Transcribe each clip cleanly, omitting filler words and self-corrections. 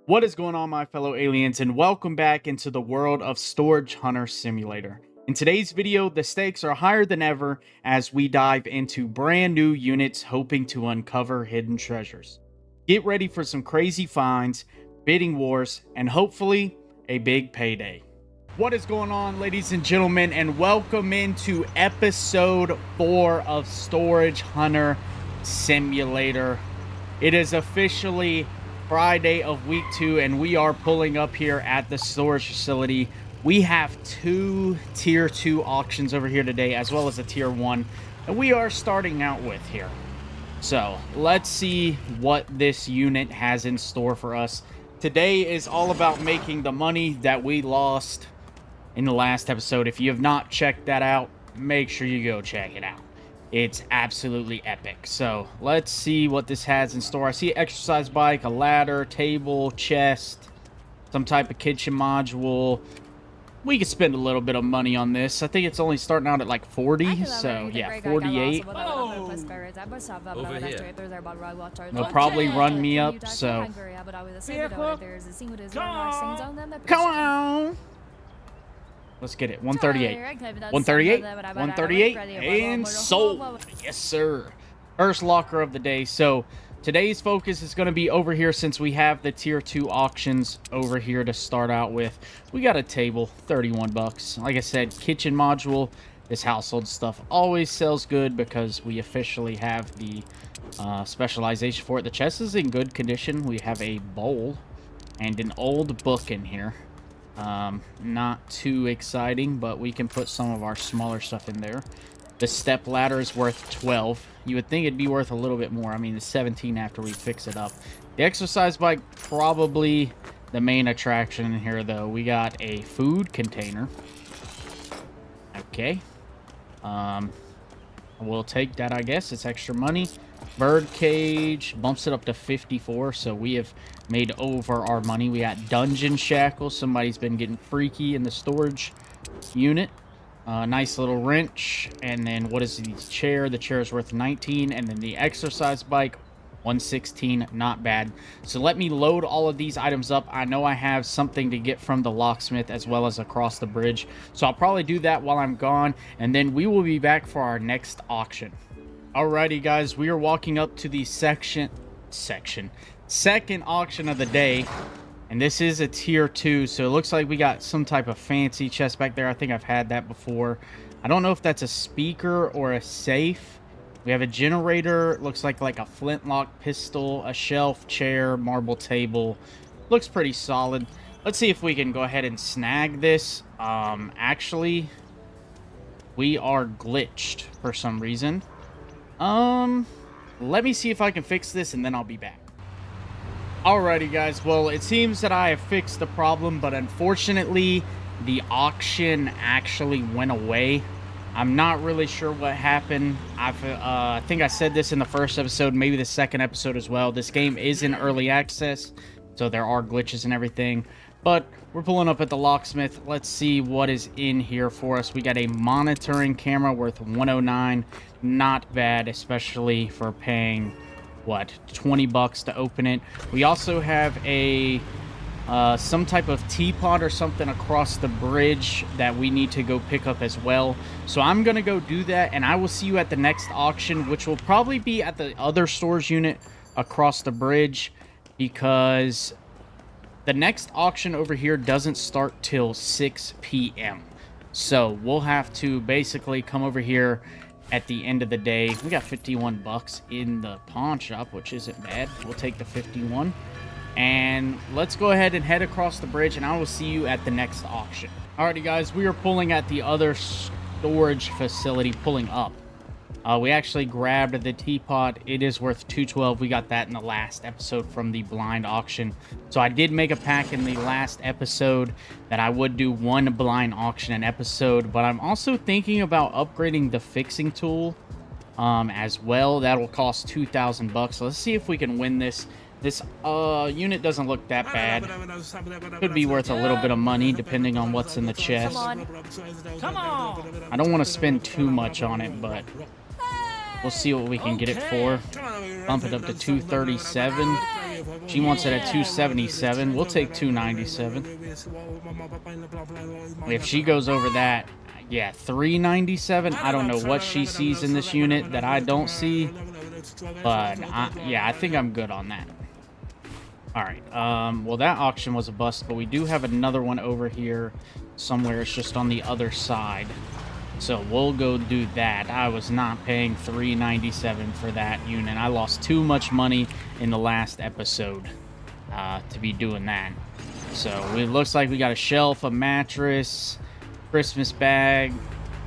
What is going on, my fellow aliens, and welcome back into the world of Storage Hunter Simulator. In today's video, the stakes are higher than ever as we dive into brand new units hoping to uncover hidden treasures. Get ready for some crazy finds, bidding wars, and hopefully a big payday. What is going on, ladies and gentlemen, and welcome into episode 4 of Storage Hunter Simulator. It is officially Friday of week 2, and we are pulling up here at the storage facility. We have 2 tier 2 auctions over here today, as well as a tier 1 that we are starting out with here. So let's see what this unit has in store for us. Today is all about making the money that we lost in the last episode. If you have not checked that out, make sure you go check it out. It's absolutely epic. So let's see what this has in store. I see an exercise bike, a ladder, table, chest, some type of kitchen module. We could spend a little bit of money on this. I think it's only starting out at like 40. So yeah, 48. Over here. They'll probably run me up. So come on. Let's get it. 138. 138. 138. And sold. Yes, sir. First locker of the day. So today's focus is going to be over here since we have the tier 2 auctions over here to start out with. We got a table, 31 bucks. Like I said, kitchen module. This household stuff always sells good because we officially have the specialization for it. The chest is in good condition. We have a bowl and an old book in here. Not too exciting, but we can put some of our smaller stuff in there. The step ladder is worth 12. You would think it'd be worth a little bit more. I mean, it's 17 after we fix it up. The exercise bike, probably the main attraction in here, though. We got a food container. Okay. We'll take that, I guess. It's extra money. Bird cage bumps it up to 54, so we have made over our money. We got dungeon shackles. Somebody's been getting freaky in the storage unit. Nice little wrench. And then what is the chair? The chair is worth 19, and then the exercise bike 116. Not bad. So let me load all of these items up. I know I have something to get from the locksmith as well as across the bridge, so I'll probably do that while I'm gone, and then we will be back for our next auction. Alrighty, guys, we are walking up to the second auction of the day, and this is a tier 2, so it looks like we got some type of fancy chest back there. I think I've had that before. I don't know if that's a speaker or a safe. We have a generator, looks like a flintlock pistol, a shelf, chair, marble table. Looks pretty solid. Let's see if we can go ahead and snag this. Actually, we are glitched for some reason. Let me see if I can fix this, and then I'll be back. Alrighty, guys. Well, it seems that I have fixed the problem, but unfortunately, the auction actually went away. I'm not really sure what happened. I think I said this in the first episode, maybe the second episode as well. This game is in early access, so there are glitches and everything. But we're pulling up at the locksmith. Let's see what is in here for us. We got a monitoring camera worth 109. Not bad, especially for paying, what, 20 bucks to open it. We also have a some type of teapot or something across the bridge that we need to go pick up as well. So I'm going to go do that, and I will see you at the next auction, which will probably be at the other storage unit across the bridge, because the next auction over here doesn't start till 6 p.m. So we'll have to basically come over here at the end of the day. We got 51 bucks in the pawn shop, which isn't bad. We'll take the 51. And let's go ahead and head across the bridge, and I will see you at the next auction. Alrighty, guys, we are pulling at the other storage facility, pulling up. We actually grabbed the teapot. It is worth 212. We got that in the last episode from the blind auction. So I did make a pack in the last episode that I would do one blind auction an episode, but I'm also thinking about upgrading the fixing tool as well. That'll cost 2,000 bucks. So let's see if we can win this. This unit doesn't look that bad. Could be worth a little bit of money depending on what's in the chest. Come on. I don't want to spend too much on it, but we'll see what we can get it for. Bump it up to 237. She wants it at 277. We'll take 297. If she goes over that, yeah, 397. I don't know what she sees in this unit that I don't see, but yeah, I think I'm good on that. All right. Well, that auction was a bust, but we do have another one over here somewhere. It's just on the other side. So we'll go do that. I was not paying $397 for that unit. I lost too much money in the last episode to be doing that. So it looks like we got a shelf, a mattress, Christmas bag.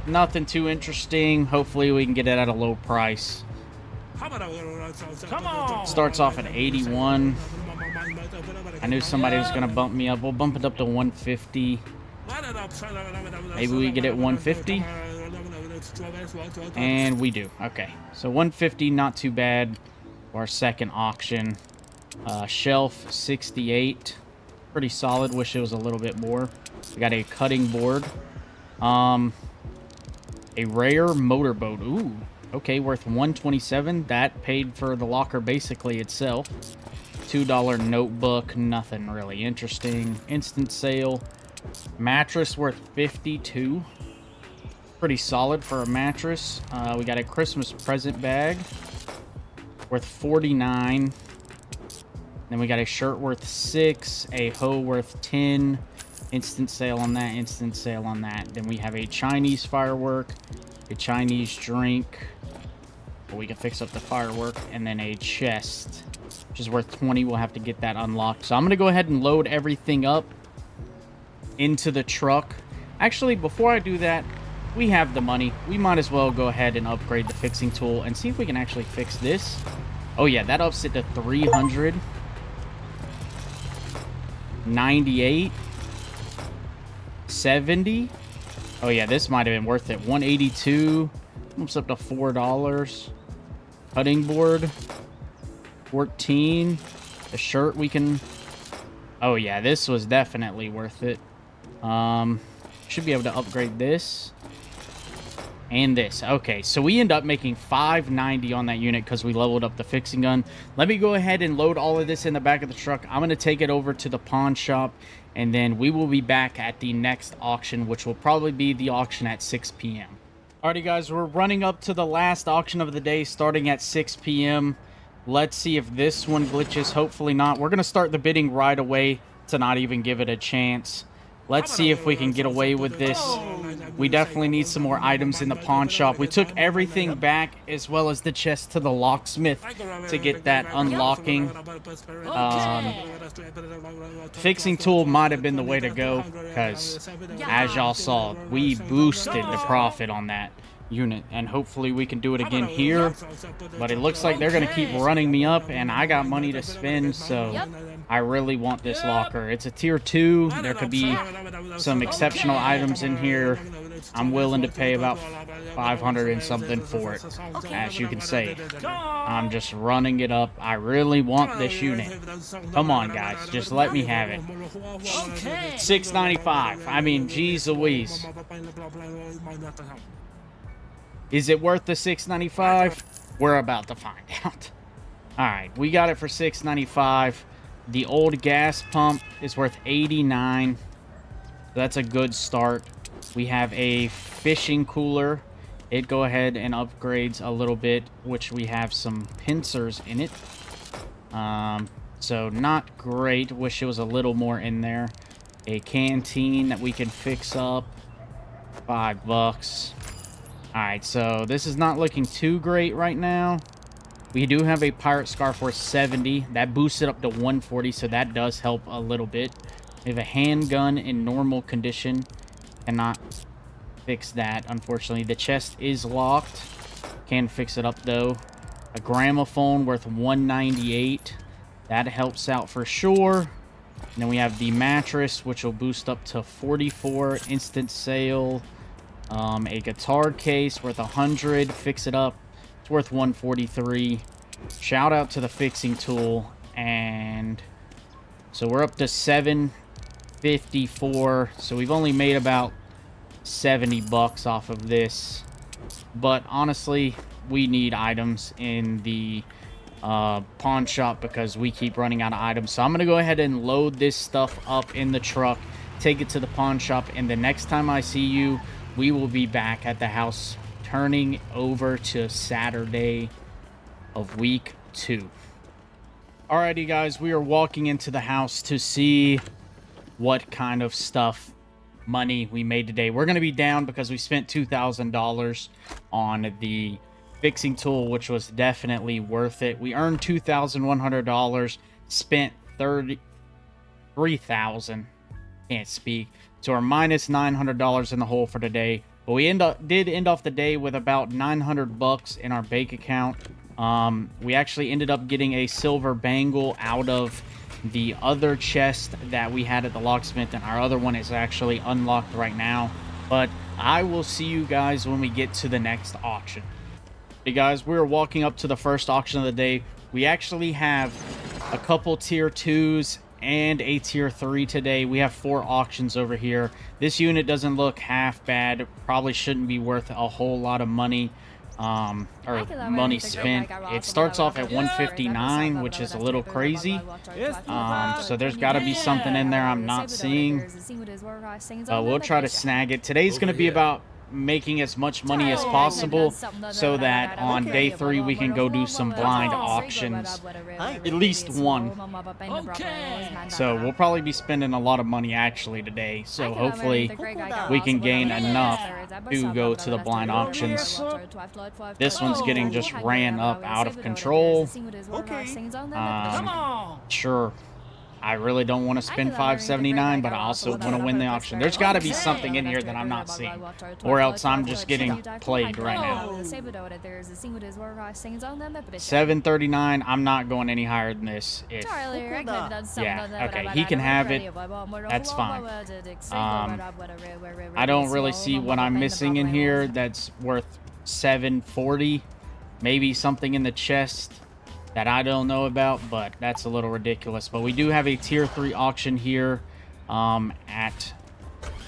Nothing too interesting. Hopefully we can get it at a low price. Come on. Starts off at 81. I knew somebody was going to bump me up. We'll bump it up to 150. Maybe we get it 150. And we do. Okay. So 150, not too bad for our second auction. Shelf 68. Pretty solid. Wish it was a little bit more. We got a cutting board. A rare motorboat. Ooh. Okay, worth 127. That paid for the locker basically itself. $2 notebook. Nothing really interesting. Instant sale. Mattress worth 52. Pretty solid for a mattress. We got a Christmas present bag worth 49. Then we got a shirt worth 6, a hoe worth 10. Instant sale on that, instant sale on that. Then we have a Chinese firework, a Chinese drink. We can fix up the firework, and then a chest, which is worth 20. We'll have to get that unlocked. So I'm going to go ahead and load everything up into the truck. Actually, before I do that, we have the money. We might as well go ahead and upgrade the fixing tool and see if we can actually fix this. Oh yeah, that ups it to 398, 70. Oh yeah, this might have been worth it. 182, almost up to $4. Cutting board 14. The shirt we can. Oh yeah, this was definitely worth it. Should be able to upgrade this and this. Okay, so we end up making $590 on that unit because we leveled up the fixing gun. Let me go ahead and load all of this in the back of the truck. I'm going to take it over to the pawn shop, and then we will be back at the next auction, which will probably be the auction at 6 p.m. Alrighty guys, we're running up to the last auction of the day starting at 6 p.m. Let's see if this one glitches. Hopefully not. We're going to start the bidding right away to not even give it a chance. Let's see if we can get away with this. We definitely need some more items in the pawn shop. We took everything back, as well as the chest, to the locksmith to get that unlocking. Fixing tool might have been the way to go, because as y'all saw, we boosted the profit on that unit, and hopefully we can do it again here. But it looks like they're going to keep running me up, and I got money to spend, so I really want this locker. It's a tier 2. There could be some exceptional items in here. I'm willing to pay about 500 and something for it, as you can see. I'm just running it up. I really want this unit. Come on, guys. Just let me have it. $695. I mean, geez Louise. Is it worth the $695? We're about to find out. Alright, we got it for $695. The old gas pump is worth $89. That's a good start. We have a fishing cooler. It go ahead and upgrades a little bit, which we have some pincers in it. So not great. Wish it was a little more in there. A canteen that we can fix up. $5. Alright, so this is not looking too great right now. We do have a pirate scarf for 70. That boosts it up to 140, so that does help a little bit. We have a handgun in normal condition. Cannot fix that, unfortunately. The chest is locked. Can fix it up, though. A gramophone worth 198. That helps out for sure. And then we have the mattress, which will boost up to 44. Instant sale. A guitar case worth 100. Fix it up. It's worth 143. Shout out to the fixing tool. And so we're up to 754. So we've only made about $70 off of this. But honestly, we need items in the pawn shop because we keep running out of items. So I'm going to go ahead and load this stuff up in the truck, take it to the pawn shop, and the next time I see you, we will be back at the house turning over to Saturday of week 2. Alrighty, guys, we are walking into the house to see what kind of money we made today. We're going to be down because we spent $2,000 on the fixing tool, which was definitely worth it. We earned $2,100, spent $3,000, can't speak, so we're minus $900 in the hole for today. But we did end off the day with about 900 bucks in our bank account. We actually ended up getting a silver bangle out of the other chest that we had at the locksmith, and our other one is actually unlocked right now. But I will see you guys when we get to the next auction. Hey guys, we're walking up to the first auction of the day. We actually have a couple tier 2s and a tier 3 today. We have 4 auctions over here. This unit doesn't look half bad. Probably shouldn't be worth a whole lot of money. Or money spent. It starts off at 159, which is a little crazy. So there's got to be something in there I'm not seeing. We'll try to snag it. Today's going to be about making as much money as possible so that on day 3 we can go do some blind auctions, at least one. So we'll probably be spending a lot of money actually today, so hopefully we can gain enough to go to the blind auctions. This one's getting just ran up out of control. Sure, I really don't want to spend $579, but I also want to win the auction. There's got to be something in here that I'm not seeing, or else I'm just getting played right now. $739. I'm not going any higher than this. Yeah, okay, he can have it. That's fine. I don't really see what I'm missing in here that's worth $740. Maybe something in the chest that I don't know about, but that's a little ridiculous. But we do have a tier 3 auction here at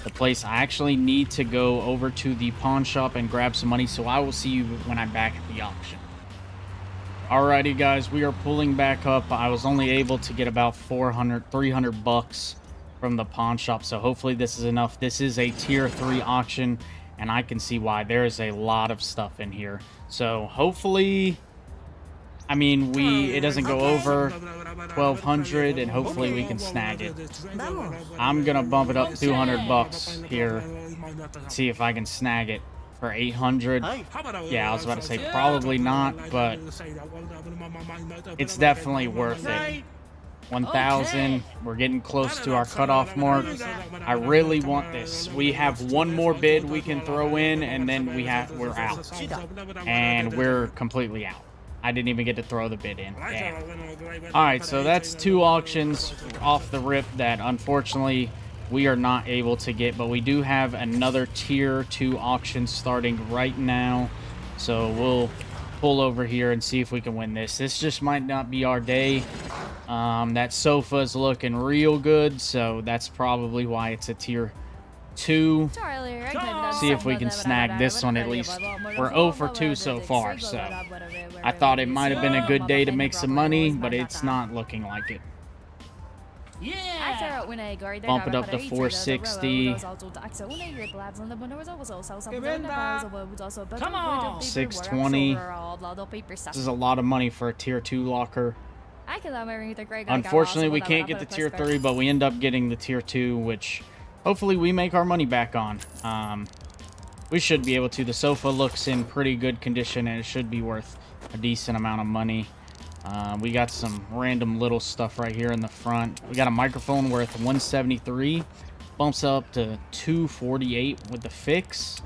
the place. I actually need to go over to the pawn shop and grab some money, so I will see you when I'm back at the auction. Alrighty guys, we are pulling back up. I was only able to get about 300 bucks from the pawn shop, so hopefully this is enough. This is a tier 3 auction, and I can see why. There is a lot of stuff in here, so hopefully, I mean, it doesn't go over 1,200, and hopefully we can snag it. I'm gonna bump it up 200 bucks here, see if I can snag it for 800. Yeah, I was about to say probably not, but it's definitely worth it. 1,000. We're getting close to our cutoff mark. I really want this. We have one more bid we can throw in, and then we're out, and we're completely out. I didn't even get to throw the bid in. Yeah. Alright, so that's 2 auctions off the rip that unfortunately we are not able to get, but we do have another tier 2 auction starting right now. So we'll pull over here and see if we can win this. This just might not be our day. That sofa is looking real good, so that's probably why it's a tier 2. See if we can snag this one at least. We're 0 for 2 so far, so I thought it might have been a good day to make some money, but it's not looking like it. Bump it up to 460. 620. This is a lot of money for a tier 2 locker. Unfortunately, we can't get the tier 3, but we end up getting the tier 2, which hopefully we make our money back on. We should be able to. The sofa looks in pretty good condition, and it should be worth a decent amount of money. We got some random little stuff right here in the front. We got a microphone worth 173. Bumps up to 248 with the fix.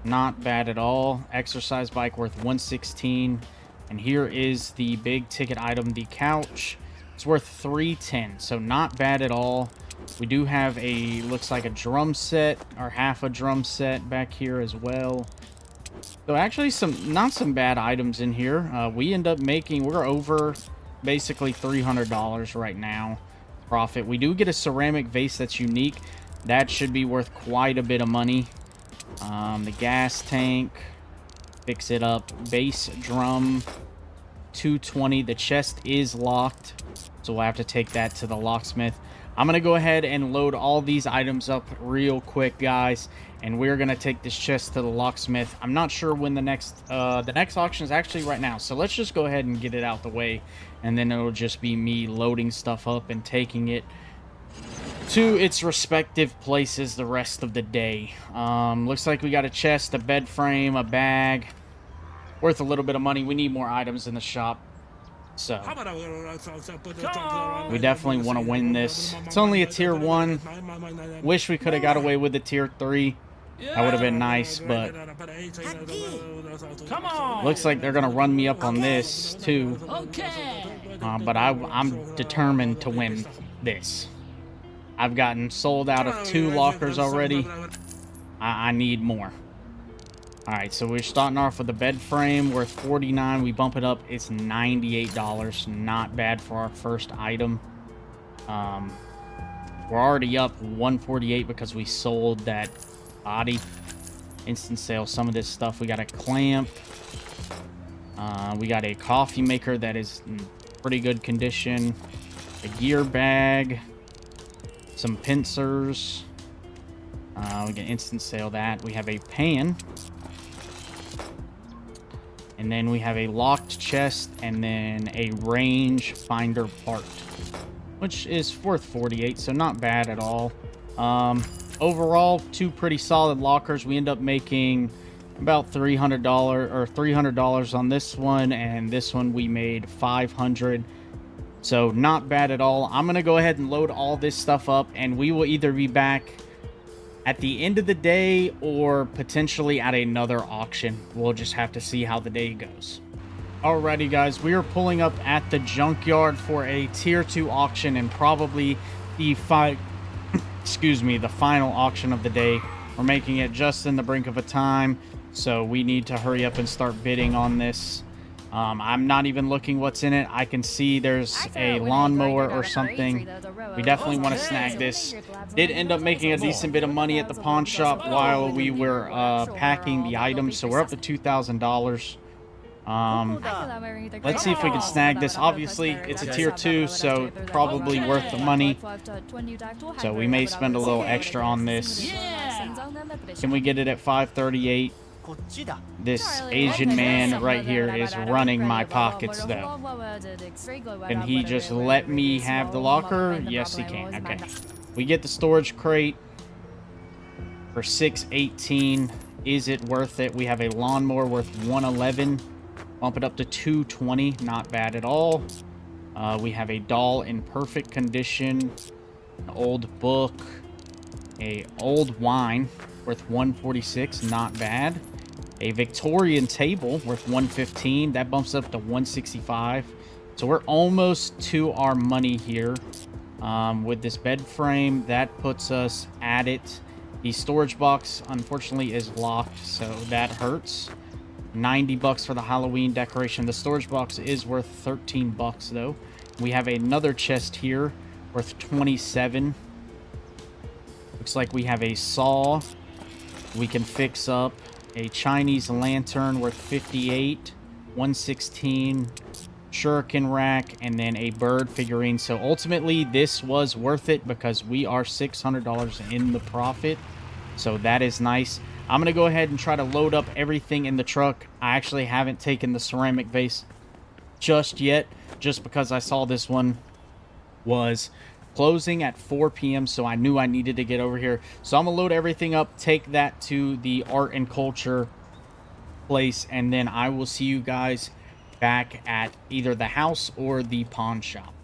Not bad at all. Exercise bike worth 116. And here is the big ticket item, the couch. It's worth 310, so not bad at all. We do have looks like a drum set, or half a drum set back here as well. So actually not some bad items in here. We end up we're over basically $300 right now profit. We do get a ceramic vase that's unique. That should be worth quite a bit of money. The gas tank, fix it up. Bass drum, 220. The chest is locked, so we'll have to take that to the locksmith. I'm going to go ahead and load all these items up real quick, guys, and we're going to take this chest to the locksmith. I'm not sure when the next auction is actually right now, so let's just go ahead and get it out the way, and then it'll just be me loading stuff up and taking it to its respective places the rest of the day. Looks like we got a chest, a bed frame, a bag, worth a little bit of money. We need more items in the shop. So, we definitely want to win this. It's only a tier 1. Wish we could have got away with the tier 3. That would have been nice, but looks like they're going to run me up on this, too. But I'm determined to win this. I've gotten sold out of 2 lockers already. I need more. Alright, so we're starting off with a bed frame worth $49. We bump it up. It's $98. Not bad for our first item. We're already up $148 because we sold that body. Instant sale. Some of this stuff. We got a clamp. We got a coffee maker that is in pretty good condition. A gear bag. Some pincers. We can instant sale that. We have a pan. And then we have a locked chest and then a range finder part, which is worth 48, so not bad at all. Overall, 2 pretty solid lockers. We end up making about $300 or $300 on this one, and this one we made $500. So not bad at all. I'm gonna go ahead and load all this stuff up, and we will either be back at the end of the day or potentially at another auction. We'll just have to see how the day goes. Alrighty, guys, we are pulling up at the junkyard for a tier 2 auction and probably the the final auction of the day. We're making it just in the brink of a time, so we need to hurry up and start bidding on this. I'm not even looking what's in it. I can see there's a lawnmower or something. We definitely want to snag this. Did end up making a decent bit of money at the pawn shop while we were packing the items, so we're up to $2,000. Let's see if we can snag this. Obviously, it's a tier 2, so probably worth the money. So we may spend a little extra on this. Can we get it at 538? This Asian man right here is running my pockets, though. Can he just let me have the locker? Yes, he can. Okay. We get the storage crate for $618. Is it worth it? We have a lawnmower worth $111. Bump it up to $220. Not bad at all. We have a doll in perfect condition. An old book. A old wine worth $146. Not bad. A Victorian table worth $115. That bumps up to $165. So we're almost to our money here. With this bed frame, that puts us at it. The storage box, unfortunately, is locked, so that hurts. $90 for the Halloween decoration. The storage box is worth $13, though. We have another chest here worth $27. Looks like we have a saw we can fix up. A Chinese lantern worth $58, $116, shuriken rack, and then a bird figurine. So ultimately, this was worth it because we are $600 in the profit. So that is nice. I'm going to go ahead and try to load up everything in the truck. I actually haven't taken the ceramic vase just yet, just because I saw this one was closing at 4 p.m. so I knew I needed to get over here. So I'm gonna load everything up, take that to the art and culture place, and then I will see you guys back at either the house or the pawn shop.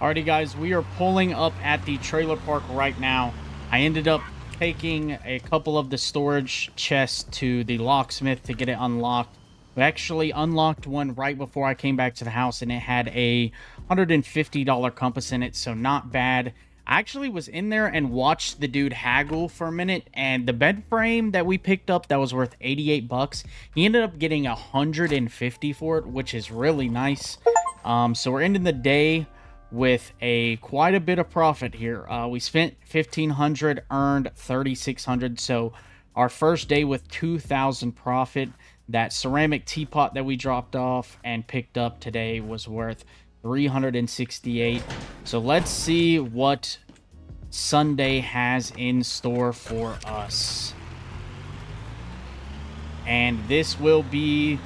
Alrighty, guys, we are pulling up at the trailer park right now. I ended up taking a couple of the storage chests to the locksmith to get it unlocked. We actually unlocked one right before I came back to the house, and it had a $150 compass in it, so not bad. I actually was in there and watched the dude haggle for a minute, and the bed frame that we picked up that was worth $88, he ended up getting $150 for it, which is really nice. So we're ending the day with quite a bit of profit here. We spent $1,500, earned $3,600, so our first day with $2,000 profit. That ceramic teapot that we dropped off and picked up today was worth 368. So let's see what Sunday has in store for us. And this will be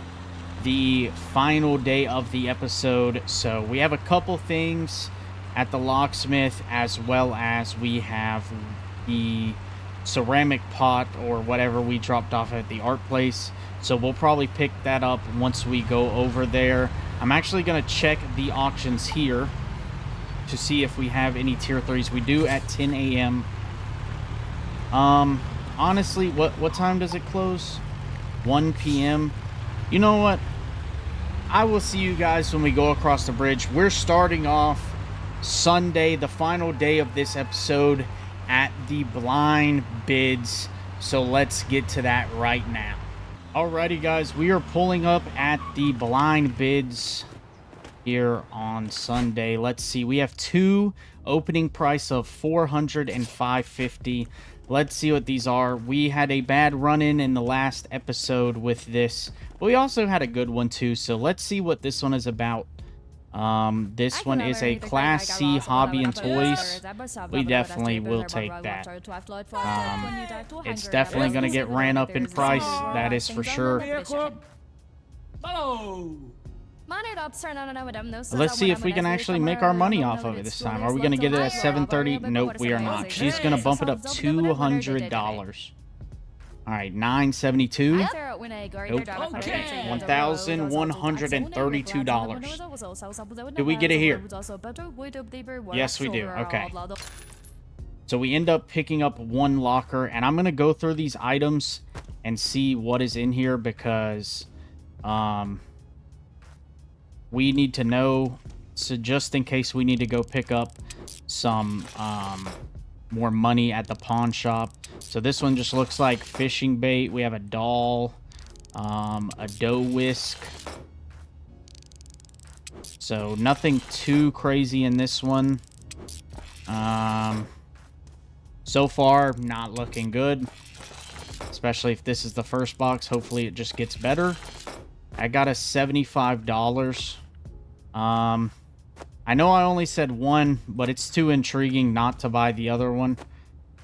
the final day of the episode. So we have a couple things at the locksmith, as well as we have the ceramic pot or whatever we dropped off at the art place. So we'll probably pick that up once we go over there. I'm actually going to check the auctions here to see if we have any tier 3s. We do at 10 a.m. Honestly, what time does it close? 1 p.m. You know what? I will see you guys when we go across the bridge. We're starting off Sunday, the final day of this episode, at the blind bids. So let's get to that right now. Alrighty guys, we are pulling up at the blind bids here on Sunday. Let's see, we have two opening price of $400 and $550. Let's see what these are. We had a bad run-in in the last episode with this, but we also had a good one too. So let's see what this one is about. This one is a Class C hobby and toys. We definitely will take that. It's definitely going to get ran up in price, that is for sure. Let's see if we can actually make our money off of it this time. Are we going to get it at 730? Nope, we are not. She's going to bump it up $200. All right, 972. Nope. Okay, $1,132. Did we get it here? Yes, we do. Okay. So we end up picking up one locker, and I'm gonna go through these items and see what is in here because, we need to know. So just in case we need to go pick up some, more money at the pawn shop. So this one just looks like fishing bait. We have a doll, a dough whisk. So nothing too crazy in this one. So far, not looking good. Especially if this is the first box. Hopefully it just gets better. I got a $75. I know I only said one, but it's too intriguing not to buy the other one.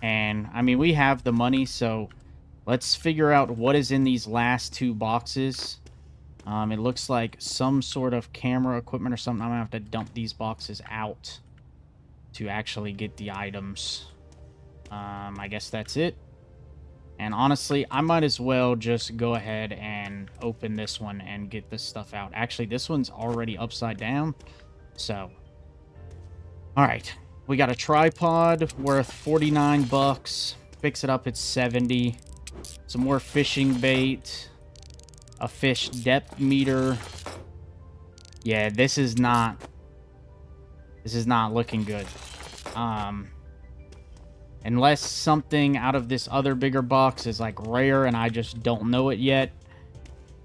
And, I mean, we have the money, so let's figure out what is in these last two boxes. It looks like some sort of camera equipment or something. I'm going to have to dump these boxes out to actually get the items. I guess that's it. And honestly, I might as well just go ahead and open this one and get this stuff out. Actually, this one's already upside down. So, all right, we got a tripod worth 49 bucks. Fix it up, it's 70. Some more fishing bait, a fish depth meter. Yeah, this is not looking good. Unless something out of this other bigger box is like rare and I just don't know it yet,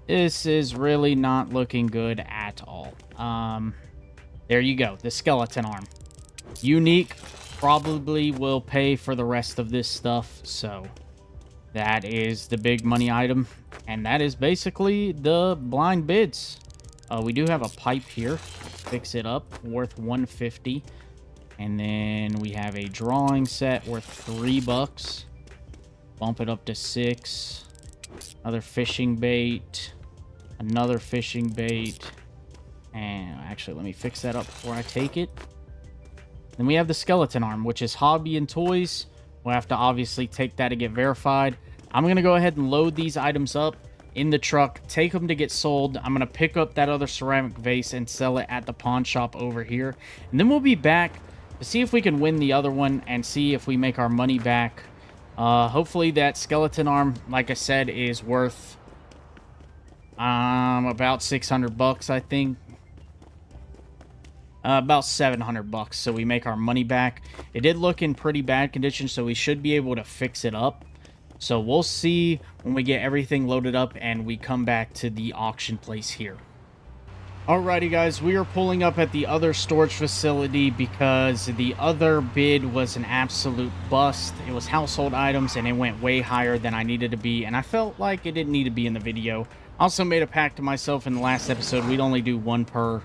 this is really not looking good at all. There you go, the skeleton arm. Unique, probably will pay for the rest of this stuff, so that is the big money item. And that is basically the blind bids. We do have a pipe here. Fix it up, worth 150. And then we have a drawing set worth $3. Bump it up to 6. Another fishing bait. Another fishing bait. And actually, let me fix that up before I take it. Then we have the skeleton arm, which is hobby and toys. We'll have to obviously take that to get verified. I'm going to go ahead and load these items up in the truck, take them to get sold. I'm going to pick up that other ceramic vase and sell it at the pawn shop over here. And then we'll be back to see if we can win the other one and see if we make our money back. Hopefully that skeleton arm, like I said, is worth about 600 bucks, I think. About 700 bucks, so we make our money back. It did look in pretty bad condition, so we should be able to fix it up. So we'll see when we get everything loaded up and we come back to the auction place here. Alrighty guys, we are pulling up at the other storage facility because the other bid was an absolute bust. It was household items and it went way higher than I needed to be, and I felt like it didn't need to be in the video. Also made a pact to myself in the last episode. We'd only do one per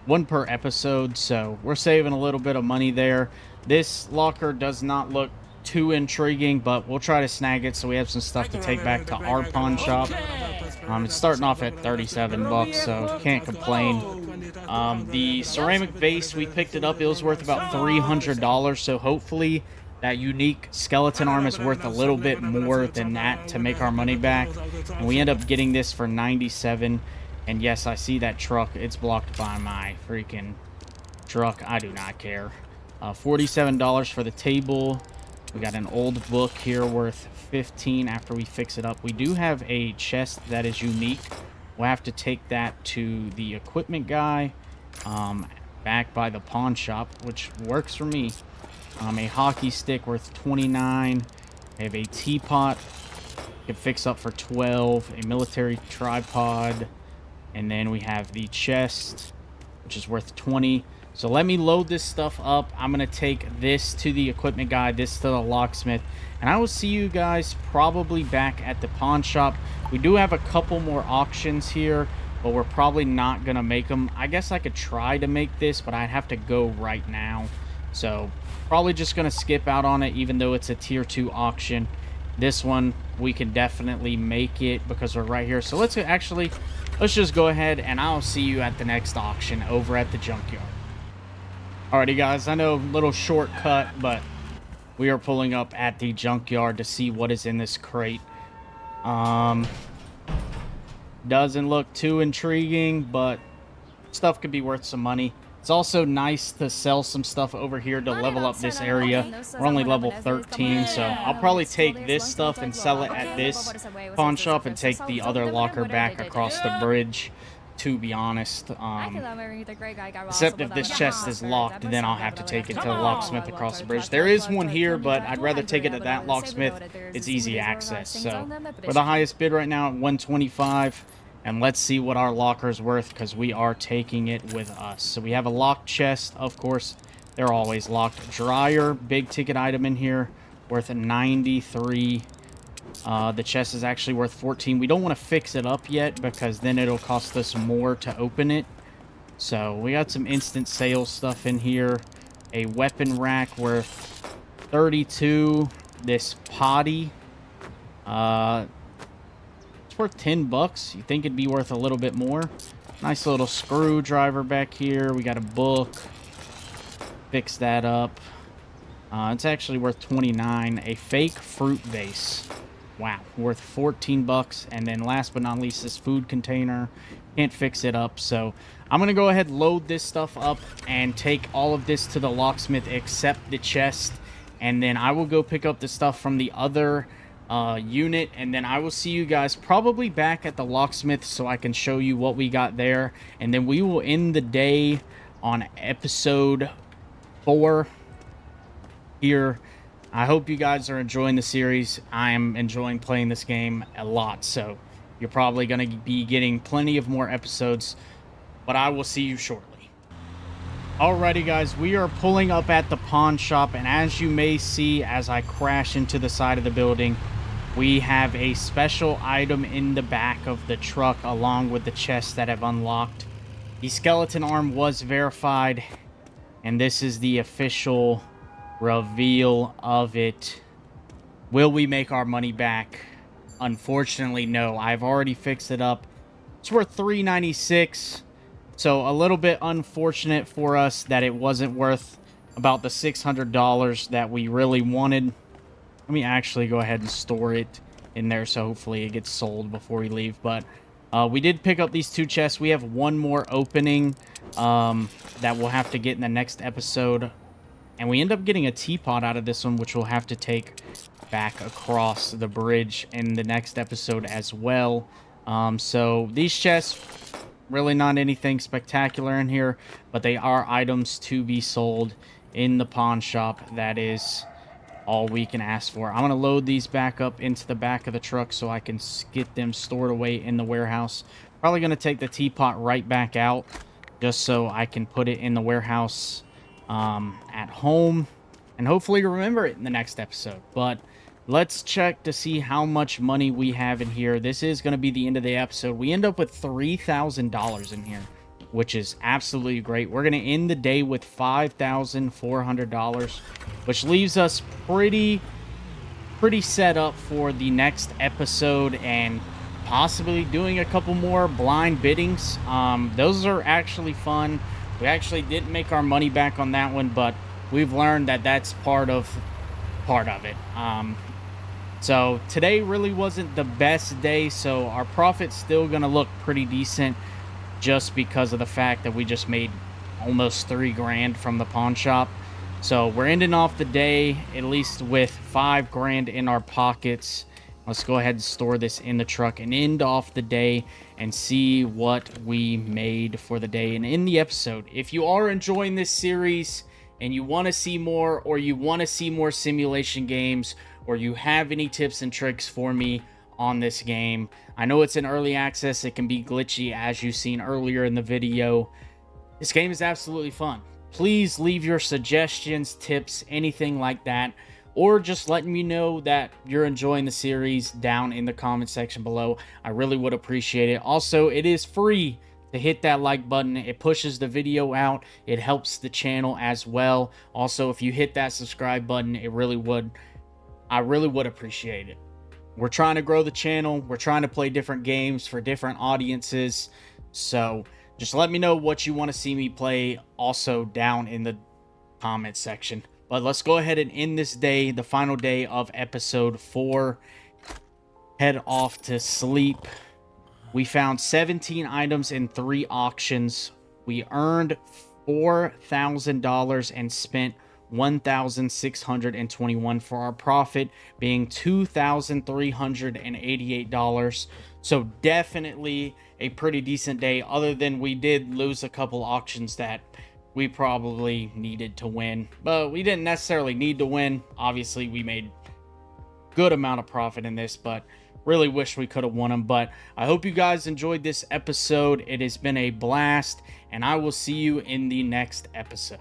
episode, so we're saving a little bit of money there. This locker does not look too intriguing, but we'll try to snag it so we have some stuff to take back to our pawn shop. It's starting off at 37 bucks, so can't complain. The ceramic vase, we picked it up. It was worth about $300, so hopefully that unique skeleton arm is worth a little bit more than that to make our money back. And we end up getting this for 97. And yes, I see that truck. It's blocked by my freaking truck. I do not care. $47 for the table. We got an old book here worth 15 after we fix it up. We do have a chest that is unique. We'll have to take that to the equipment guy back by the pawn shop, which works for me. A hockey stick worth 29. I have a teapot. Can fix up for 12. A military tripod. And then we have the chest, which is worth 20. So let me load this stuff up. I'm going to take this to the equipment guy, this to the locksmith. And I will see you guys probably back at the pawn shop. We do have a couple more auctions here, but we're probably not going to make them. I guess I could try to make this, but I'd have to go right now. So probably just going to skip out on it, even though it's a tier 2 auction. This one, we can definitely make it because we're right here. So let's just go ahead and I'll see you at the next auction over at the junkyard. Alrighty guys, I know, little shortcut, but we are pulling up at the junkyard to see what is in this crate. Doesn't look too intriguing, but stuff could be worth some money. It's also nice to sell some stuff over here to level up this area. We're only level 13, so I'll probably take this stuff and sell it at this pawn shop and take the other locker back across the bridge, to be honest. Except if this chest is locked, then I'll have to take it to the locksmith across the bridge. There is one here, but I'd rather take it to that locksmith. It's easy access. So we're the highest bid right now at 125. And let's see what our locker is worth, because we are taking it with us. So we have a locked chest, of course. They're always locked. Dryer, big ticket item in here, worth 93. The chest is actually worth 14. We don't want to fix it up yet, because then it'll cost us more to open it. So we got some instant sales stuff in here. A weapon rack worth 32. This potty. Worth 10 bucks. You think it'd be worth a little bit more. Nice little screwdriver back here. We got a book. Fix that up. It's actually worth 29. A fake fruit vase. Wow, worth 14 bucks. And then last but not least, this food container. Can't fix it up, so I'm gonna go ahead, load this stuff up and take all of this to the locksmith except the chest, and then I will go pick up the stuff from the other unit, and then I will see you guys probably back at the locksmith so I can show you what we got there, and then we will end the day on episode 4 here. I hope you guys are enjoying the series. I am enjoying playing this game a lot, so you're probably going to be getting plenty of more episodes, but I will see you shortly. Alrighty guys, we are pulling up at the pawn shop, and as you may see as I crash into the side of the building, we have a special item in the back of the truck along with the chests that have unlocked. The skeleton arm was verified, and this is the official reveal of it. Will we make our money back? Unfortunately, no. I've already fixed it up. It's worth $396. So a little bit unfortunate for us that it wasn't worth about the $600 that we really wanted. Let me actually go ahead and store it in there so hopefully it gets sold before we leave. But we did pick up these 2 chests. We have one more opening that we'll have to get in the next episode. And we end up getting a teapot out of this one, which we'll have to take back across the bridge in the next episode as well. So these chests, really not anything spectacular in here, but they are items to be sold in the pawn shop. That is all we can ask for. I'm going to load these back up into the back of the truck so I can get them stored away in the warehouse. Probably going to take the teapot right back out just so I can put it in the warehouse at home and hopefully remember it in the next episode. But let's check to see how much money we have in here. This is going to be the end of the episode. We end up with $3,000 in here, which is absolutely great. We're going to end the day with $5,400, which leaves us pretty set up for the next episode and possibly doing a couple more blind biddings. Those are actually fun. We actually didn't make our money back on that one, but we've learned that that's part of it. So today really wasn't the best day, so our profit's still gonna look pretty decent just because of the fact that we just made almost 3 grand from the pawn shop. So we're ending off the day at least with 5 grand in our pockets. Let's go ahead and store this in the truck and end off the day and see what we made for the day and in the episode. If you are enjoying this series and you want to see more, or you want to see more simulation games, or you have any tips and tricks for me on this game, I know it's in early access. It can be glitchy, as you've seen earlier in the video. This game is absolutely fun. Please leave your suggestions, tips, anything like that, or just letting me know that you're enjoying the series down in the comment section below. I really would appreciate it. Also, it is free to hit that like button. It pushes the video out. It helps the channel as well. Also, if you hit that subscribe button, I really would appreciate it. We're trying to grow the channel. We're trying to play different games for different audiences. So just let me know what you want to see me play also down in the comment section. But let's go ahead and end this day, the final day of episode 4. Head off to sleep. We found 17 items in 3 auctions. We earned $4,000 and spent $1,621 for our profit being $2,388. So definitely a pretty decent day, other than we did lose a couple auctions that we probably needed to win, but we didn't necessarily need to win. Obviously, we made good amount of profit in this, but really wish we could have won them. But I hope you guys enjoyed this episode. It has been a blast, and I will see you in the next episode.